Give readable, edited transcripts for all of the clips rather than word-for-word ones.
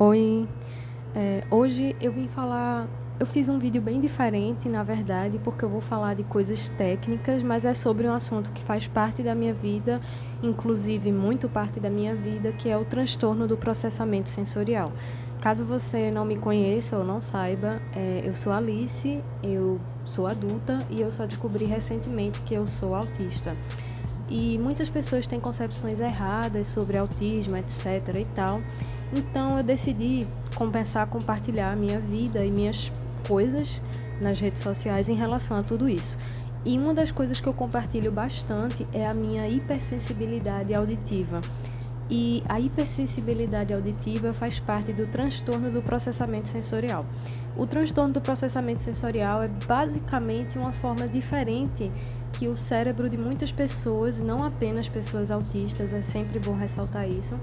Oi, hoje eu vim falar. Eu fiz um vídeo bem diferente, na verdade, porque eu vou falar de coisas técnicas, mas é sobre um assunto que faz parte da minha vida, inclusive muito parte da minha vida, que é o transtorno do processamento sensorial. Caso você não me conheça ou não saiba, eu sou Alice, eu sou adulta e eu só descobri recentemente que eu sou autista. E muitas pessoas têm concepções erradas sobre autismo, etc e tal. Então eu decidi compensar, compartilhar a minha vida e minhas coisas nas redes sociais em relação a tudo isso. E uma das coisas que eu compartilho bastante é a minha hipersensibilidade auditiva. E a hipersensibilidade auditiva faz parte do transtorno do processamento sensorial. O transtorno do processamento sensorial é basicamente uma forma diferente que o cérebro de muitas pessoas, não apenas pessoas autistas, é sempre bom ressaltar isso,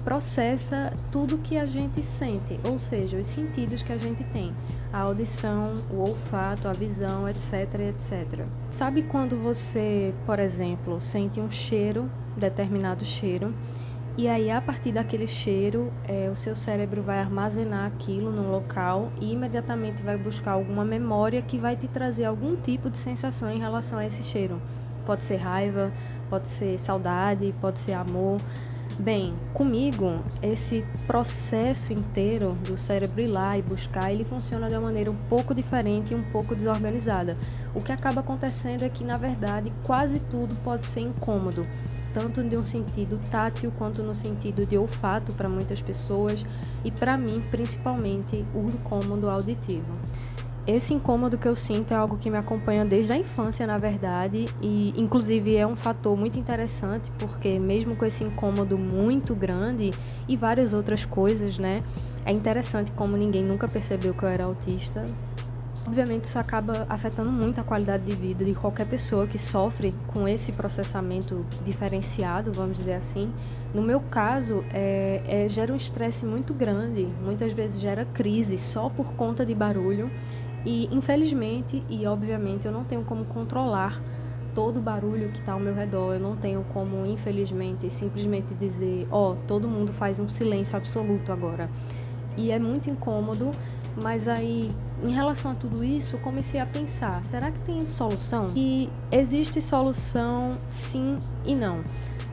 processa tudo que a gente sente, ou seja, os sentidos que a gente tem, a audição, o olfato, a visão, etc, etc. Sabe quando você, por exemplo, sente um cheiro, determinado cheiro, e aí, a partir daquele cheiro, o seu cérebro vai armazenar aquilo num local e imediatamente vai buscar alguma memória que vai te trazer algum tipo de sensação em relação a esse cheiro. Pode ser raiva, pode ser saudade, pode ser amor. Bem, comigo, esse processo inteiro do cérebro ir lá e buscar, ele funciona de uma maneira um pouco diferente e um pouco desorganizada. O que acaba acontecendo é que, na verdade, quase tudo pode ser incômodo, tanto de um sentido tátil quanto no sentido de olfato para muitas pessoas e, para mim, principalmente, o incômodo auditivo. Esse incômodo que eu sinto é algo que me acompanha desde a infância, na verdade, e inclusive é um fator muito interessante, porque mesmo com esse incômodo muito grande e várias outras coisas, né, é interessante como ninguém nunca percebeu que eu era autista. Obviamente isso acaba afetando muito a qualidade de vida de qualquer pessoa que sofre com esse processamento diferenciado, vamos dizer assim. No meu caso, gera um estresse muito grande, muitas vezes gera crise só por conta de barulho. E infelizmente e obviamente eu não tenho como controlar todo o barulho que está ao meu redor, eu não tenho como, infelizmente, simplesmente dizer, todo mundo faz um silêncio absoluto agora. E é muito incômodo, mas aí, em relação a tudo isso, eu comecei a pensar, será que tem solução? E existe solução sim e não.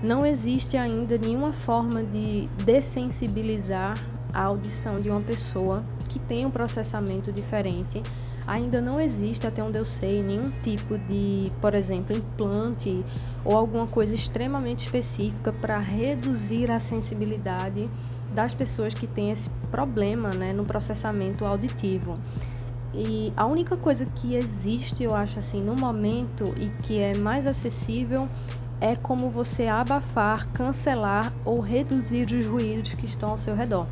Não existe ainda nenhuma forma de dessensibilizar a audição de uma pessoa que tem um processamento diferente. Ainda não existe, até onde eu sei, nenhum tipo de, por exemplo, implante ou alguma coisa extremamente específica para reduzir a sensibilidade das pessoas que têm esse problema, né, no processamento auditivo. E a única coisa que existe, eu acho assim, no momento e que é mais acessível é como você abafar, cancelar ou reduzir os ruídos que estão ao seu redor.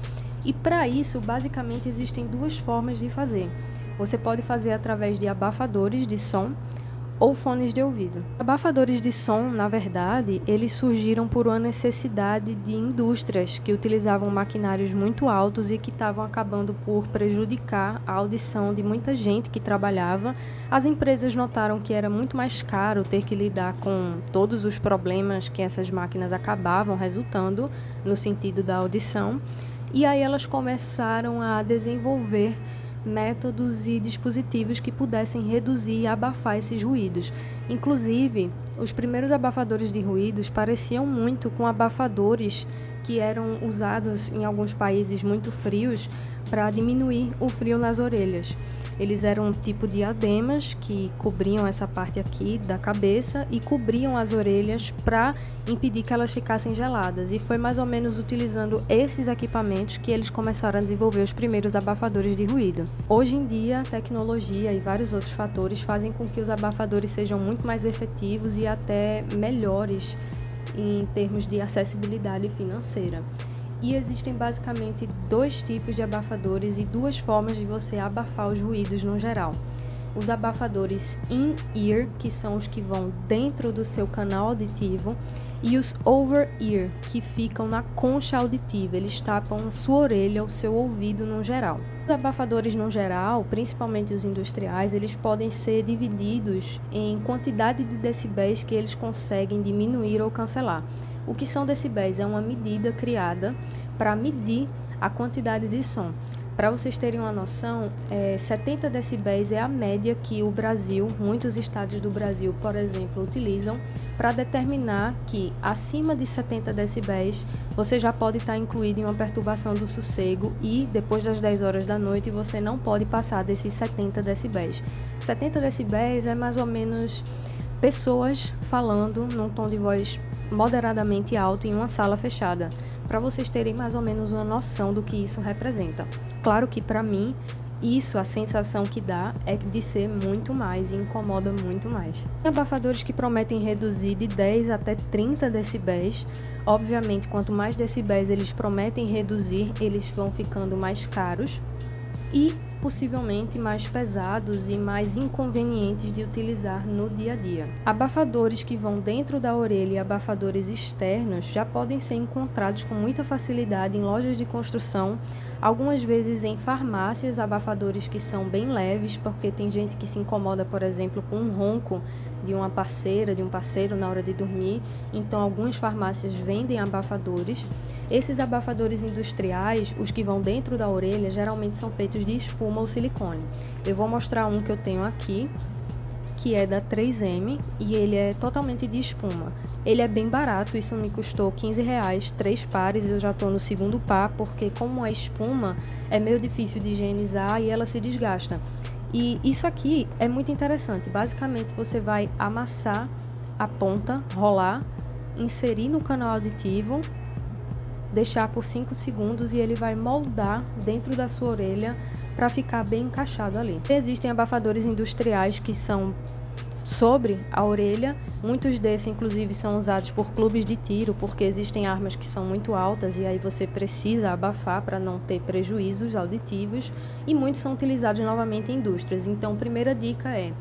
E para isso, basicamente, existem duas formas de fazer. Você pode fazer através de abafadores de som ou fones de ouvido. Abafadores de som, na verdade, eles surgiram por uma necessidade de indústrias que utilizavam maquinários muito altos e que estavam acabando por prejudicar a audição de muita gente que trabalhava. As empresas notaram que era muito mais caro ter que lidar com todos os problemas que essas máquinas acabavam resultando no sentido da audição. E aí elas começaram a desenvolver métodos e dispositivos que pudessem reduzir e abafar esses ruídos. Inclusive, os primeiros abafadores de ruídos pareciam muito com abafadores que eram usados em alguns países muito frios para diminuir o frio nas orelhas. Eles eram um tipo de diademas que cobriam essa parte aqui da cabeça e cobriam as orelhas para impedir que elas ficassem geladas. E foi mais ou menos utilizando esses equipamentos que eles começaram a desenvolver os primeiros abafadores de ruído. Hoje em dia, a tecnologia e vários outros fatores fazem com que os abafadores sejam muito mais efetivos e até melhores em termos de acessibilidade financeira. E existem basicamente dois tipos de abafadores e duas formas de você abafar os ruídos no geral. Os abafadores in-ear, que são os que vão dentro do seu canal auditivo, e os over-ear, que ficam na concha auditiva, eles tapam a sua orelha, o seu ouvido no geral. Os abafadores no geral, principalmente os industriais, eles podem ser divididos em quantidade de decibéis que eles conseguem diminuir ou cancelar. O que são decibéis? É uma medida criada para medir a quantidade de som. Para vocês terem uma noção, 70 decibéis é a média que o Brasil, muitos estados do Brasil, por exemplo, utilizam para determinar que acima de 70 decibéis você já pode estar incluído em uma perturbação do sossego e depois das 10 horas da noite você não pode passar desses 70 decibéis. 70 decibéis é mais ou menos pessoas falando num tom de voz moderadamente alto em uma sala fechada, para vocês terem mais ou menos uma noção do que isso representa. Claro que para mim, a sensação que dá é de ser muito mais e incomoda muito mais. Tem abafadores que prometem reduzir de 10 até 30 decibéis. Obviamente, quanto mais decibéis eles prometem reduzir, eles vão ficando mais caros e possivelmente mais pesados e mais inconvenientes de utilizar no dia a dia. Abafadores que vão dentro da orelha e abafadores externos já podem ser encontrados com muita facilidade em lojas de construção, algumas vezes em farmácias, abafadores que são bem leves, porque tem gente que se incomoda, por exemplo, com um ronco de uma parceira, de um parceiro na hora de dormir, então algumas farmácias vendem abafadores. Esses abafadores industriais, os que vão dentro da orelha, geralmente são feitos de espuma ou silicone. Eu vou mostrar um que eu tenho aqui, que é da 3M, e ele é totalmente de espuma. Ele é bem barato, isso me custou R$15, 3 pares, eu já estou no segundo par, porque como é espuma, é meio difícil de higienizar e ela se desgasta. E isso aqui é muito interessante, basicamente você vai amassar a ponta, rolar, inserir no canal auditivo, deixar por 5 segundos e ele vai moldar dentro da sua orelha para ficar bem encaixado ali. Existem abafadores industriais que são sobre a orelha, muitos desses inclusive são usados por clubes de tiro, porque existem armas que são muito altas e aí você precisa abafar para não ter prejuízos auditivos, e muitos são utilizados novamente em indústrias. Então, primeira dica é: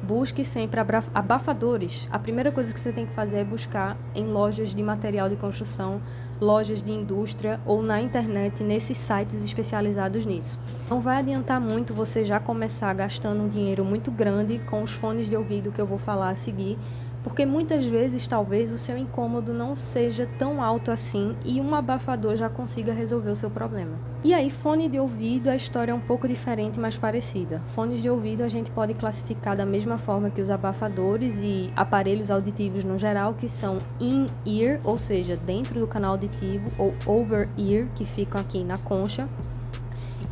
busque sempre abafadores. A primeira coisa que você tem que fazer é buscar em lojas de material de construção, lojas de indústria ou na internet, nesses sites especializados nisso. Não vai adiantar muito você já começar gastando um dinheiro muito grande com os fones de ouvido que eu vou falar a seguir, porque muitas vezes talvez o seu incômodo não seja tão alto assim e um abafador já consiga resolver o seu problema. E aí, fone de ouvido, a história é um pouco diferente, mas parecida. Fones de ouvido a gente pode classificar da mesma forma que os abafadores e aparelhos auditivos no geral, que são in-ear, ou seja, dentro do canal auditivo, ou over-ear, que ficam aqui na concha.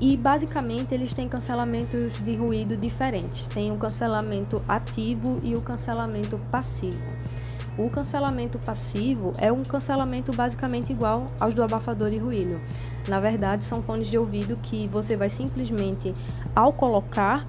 E basicamente eles têm cancelamentos de ruído diferentes. Tem o cancelamento ativo e o cancelamento passivo. O cancelamento passivo é um cancelamento basicamente igual aos do abafador de ruído. Na verdade, são fones de ouvido que você vai simplesmente, ao colocar,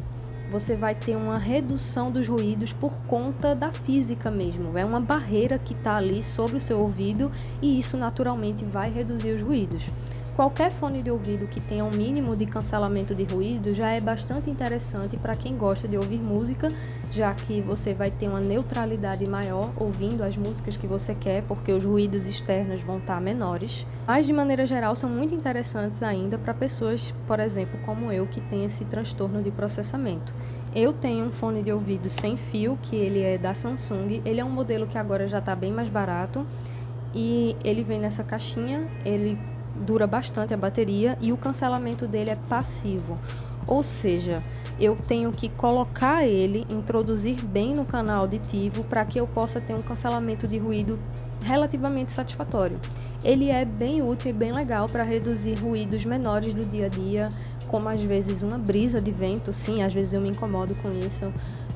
você vai ter uma redução dos ruídos por conta da física mesmo. É uma barreira que está ali sobre o seu ouvido e isso naturalmente vai reduzir os ruídos. Qualquer fone de ouvido que tenha um mínimo de cancelamento de ruído já é bastante interessante para quem gosta de ouvir música, já que você vai ter uma neutralidade maior ouvindo as músicas que você quer, porque os ruídos externos vão estar menores. Mas, de maneira geral, são muito interessantes ainda para pessoas, por exemplo, como eu, que tem esse transtorno de processamento. Eu tenho um fone de ouvido sem fio, que ele é da Samsung. Ele é um modelo que agora já está bem mais barato e ele vem nessa caixinha, ele dura bastante a bateria e o cancelamento dele é passivo, ou seja, eu tenho que colocar ele, introduzir bem no canal auditivo para que eu possa ter um cancelamento de ruído relativamente satisfatório. Ele é bem útil e bem legal para reduzir ruídos menores do dia a dia, como às vezes uma brisa de vento, sim, às vezes eu me incomodo com isso,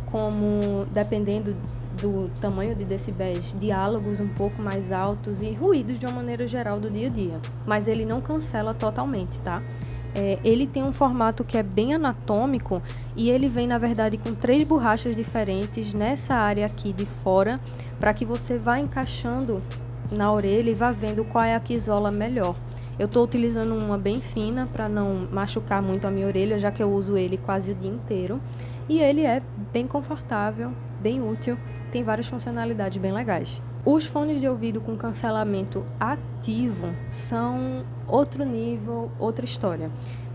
como, dependendo do tamanho de decibéis, diálogos um pouco mais altos e ruídos de uma maneira geral do dia a dia. Mas ele não cancela totalmente, tá? Ele tem um formato que é bem anatômico e ele vem, na verdade, com 3 borrachas diferentes nessa área aqui de fora, para que você vá encaixando na orelha e vá vendo qual é a que isola melhor. Eu estou utilizando uma bem fina para não machucar muito a minha orelha, já que eu uso ele quase o dia inteiro. E ele é bem confortável, bem útil, tem várias funcionalidades bem legais. Os fones de ouvido com cancelamento ativo são outro nível, outra história.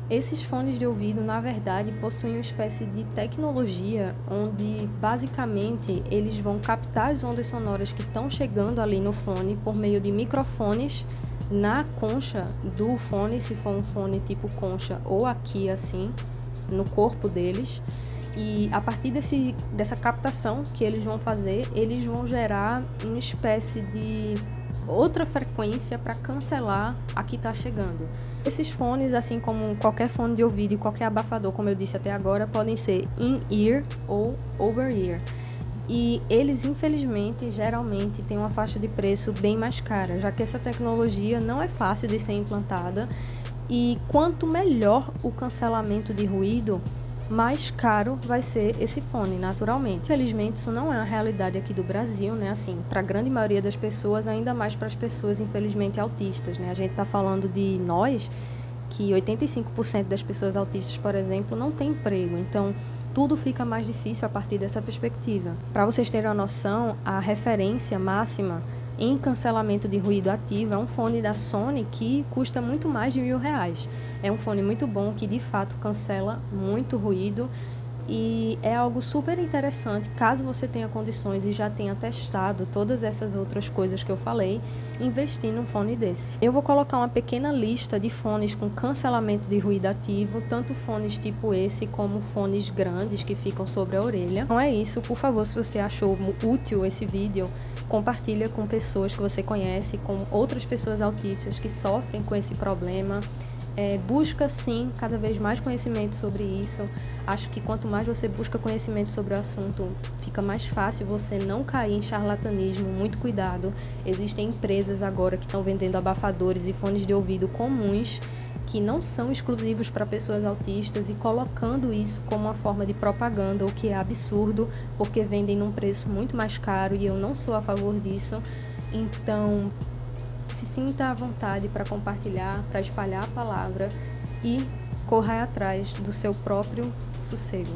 Esses fones de ouvido, na verdade, possuem uma espécie de tecnologia onde, basicamente, eles vão captar as ondas sonoras que estão chegando ali no fone por meio de microfones na concha do fone, se for um fone tipo concha ou aqui assim, no corpo deles. E a partir dessa captação que eles vão fazer, eles vão gerar uma espécie de outra frequência para cancelar a que está chegando. Esses fones, assim como qualquer fone de ouvido e qualquer abafador, como eu disse até agora, podem ser in-ear ou over-ear. E eles, infelizmente, geralmente têm uma faixa de preço bem mais cara, já que essa tecnologia não é fácil de ser implantada. E quanto melhor o cancelamento de ruído, mais caro vai ser esse fone, naturalmente. Infelizmente, isso não é a realidade aqui do Brasil, né? Assim, para a grande maioria das pessoas, ainda mais para as pessoas, infelizmente, autistas, né? A gente está falando de nós, que 85% das pessoas autistas, por exemplo, não tem emprego. Então, tudo fica mais difícil a partir dessa perspectiva. Para vocês terem uma noção, a referência máxima em cancelamento de ruído ativo é um fone da Sony que custa muito mais de R$1.000. É um fone muito bom que de fato cancela muito ruído e é algo super interessante caso você tenha condições e já tenha testado todas essas outras coisas que eu falei, investir num fone desse. Eu vou colocar uma pequena lista de fones com cancelamento de ruído ativo, tanto fones tipo esse como fones grandes que ficam sobre a orelha. Então é isso, por favor, se você achou útil esse vídeo, compartilha com pessoas que você conhece, com outras pessoas autistas que sofrem com esse problema. Busca sim cada vez mais conhecimento sobre isso. Acho que quanto mais você busca conhecimento sobre o assunto, fica mais fácil você não cair em charlatanismo. Muito cuidado. Existem empresas agora que estão vendendo abafadores e fones de ouvido comuns que não são exclusivos para pessoas autistas e colocando isso como uma forma de propaganda, o que é absurdo, porque vendem num preço muito mais caro e eu não sou a favor disso. Então, se sinta à vontade para compartilhar, para espalhar a palavra e corra atrás do seu próprio sossego.